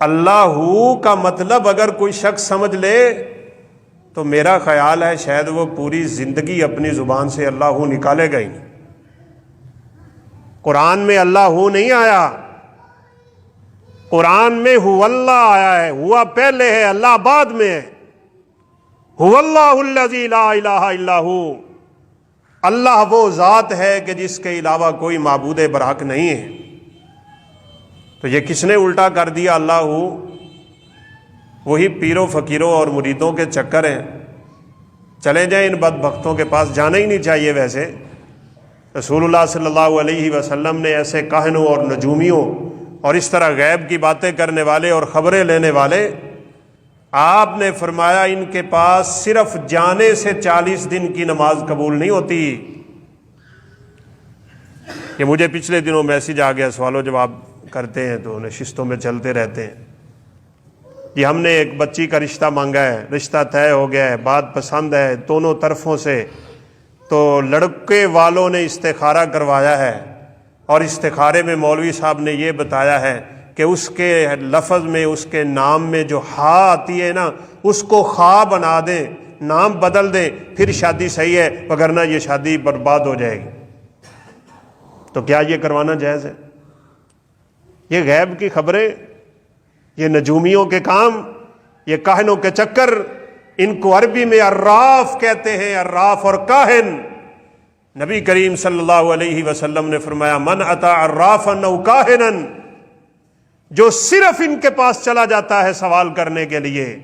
اللہ کا مطلب اگر کوئی شخص سمجھ لے تو میرا خیال ہے شاید وہ پوری زندگی اپنی زبان سے اللہ نکالے گا ہی نہیں۔ قرآن میں اللہ نہیں آیا، قرآن میں ہو اللہ آیا ہے۔ ہوا پہلے ہے، اللہ بعد میں ہے۔ هو اللہ الذی لا الہ الا ہو، اللہ وہ ذات ہے کہ جس کے علاوہ کوئی معبود برحق نہیں ہے۔ تو یہ کس نے الٹا کر دیا اللہ ہو؟ وہی پیروں فقیروں اور مریدوں کے چکر ہیں۔ چلے جائیں ان بدبختوں کے پاس، جانا ہی نہیں چاہیے۔ ویسے رسول اللہ صلی اللہ علیہ وسلم نے ایسے کاہنوں اور نجومیوں اور اس طرح غیب کی باتیں کرنے والے اور خبریں لینے والے، آپ نے فرمایا ان کے پاس صرف جانے سے 40 دن کی نماز قبول نہیں ہوتی۔ یہ مجھے پچھلے دنوں میسج آ گیا، سوال و جواب کرتے ہیں تو نشستوں میں چلتے رہتے ہیں۔ یہ ہم نے ایک بچی کا رشتہ مانگا ہے، رشتہ طے ہو گیا ہے، بات پسند ہے دونوں طرفوں سے، تو لڑکے والوں نے استخارہ کروایا ہے، اور استخارے میں مولوی صاحب نے یہ بتایا ہے کہ اس کے لفظ میں، اس کے نام میں جو ہا آتی ہے نا، اس کو خا بنا دیں، نام بدل دیں، پھر شادی صحیح ہے، وگرنہ یہ شادی برباد ہو جائے گی۔ تو کیا یہ کروانا جائز ہے؟ یہ غیب کی خبریں، یہ نجومیوں کے کام، یہ کاہنوں کے چکر، ان کو عربی میں عراف کہتے ہیں، عراف اور کاہن۔ نبی کریم صلی اللہ علیہ وسلم نے فرمایا من اتی عرافا او کاہنا، جو صرف ان کے پاس چلا جاتا ہے سوال کرنے کے لیے،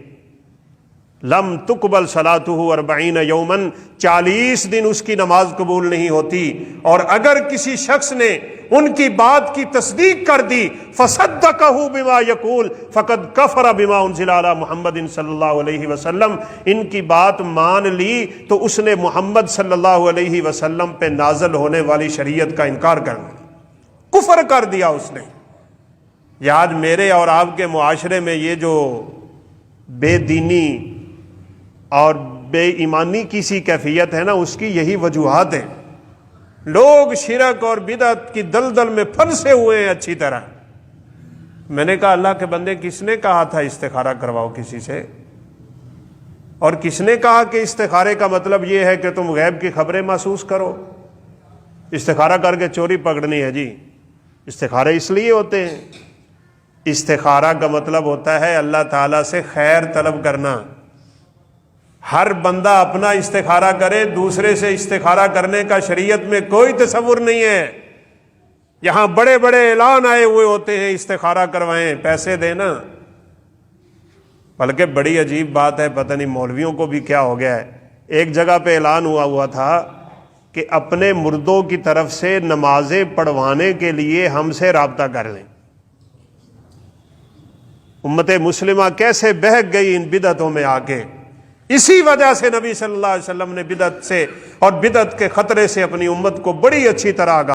لم تقبل صلاتہ 40 یوما، 40 دن اس کی نماز قبول نہیں ہوتی۔ اور اگر کسی شخص نے ان کی بات کی تصدیق کر دی، فصدقہ بما یقول فقد کفر بما انزل علی محمد صلی اللہ علیہ وسلم، ان کی بات مان لی تو اس نے محمد صلی اللہ علیہ وسلم پہ نازل ہونے والی شریعت کا انکار کر دیا، کفر کر دیا اس نے۔ یہ آج میرے اور آپ کے معاشرے میں یہ جو بے دینی اور بے ایمانی کی سی کیفیت ہے نا، اس کی یہی وجوہات ہیں۔ لوگ شرک اور بدعت کی دلدل میں پھنسے ہوئے ہیں اچھی طرح۔ میں نے کہا اللہ کے بندے، کس نے کہا تھا استخارہ کرواؤ کسی سے؟ اور کس نے کہا کہ استخارے کا مطلب یہ ہے کہ تم غیب کی خبریں محسوس کرو؟ استخارہ کر کے چوری پکڑنی ہے جی؟ استخارے اس لیے ہوتے ہیں، استخارہ کا مطلب ہوتا ہے اللہ تعالیٰ سے خیر طلب کرنا۔ ہر بندہ اپنا استخارہ کرے، دوسرے سے استخارہ کرنے کا شریعت میں کوئی تصور نہیں ہے۔ یہاں بڑے بڑے اعلان آئے ہوئے ہوتے ہیں استخارہ کروائیں، پیسے دینا۔ بلکہ بڑی عجیب بات ہے، پتہ نہیں مولویوں کو بھی کیا ہو گیا ہے۔ ایک جگہ پہ اعلان ہوا تھا کہ اپنے مردوں کی طرف سے نمازیں پڑھوانے کے لیے ہم سے رابطہ کر لیں۔ امت مسلمہ کیسے بہک گئی ان بدعتوں میں آ کے۔ اسی وجہ سے نبی صلی اللہ علیہ وسلم نے بدعت سے اور بدعت کے خطرے سے اپنی امت کو بڑی اچھی طرح آگاہ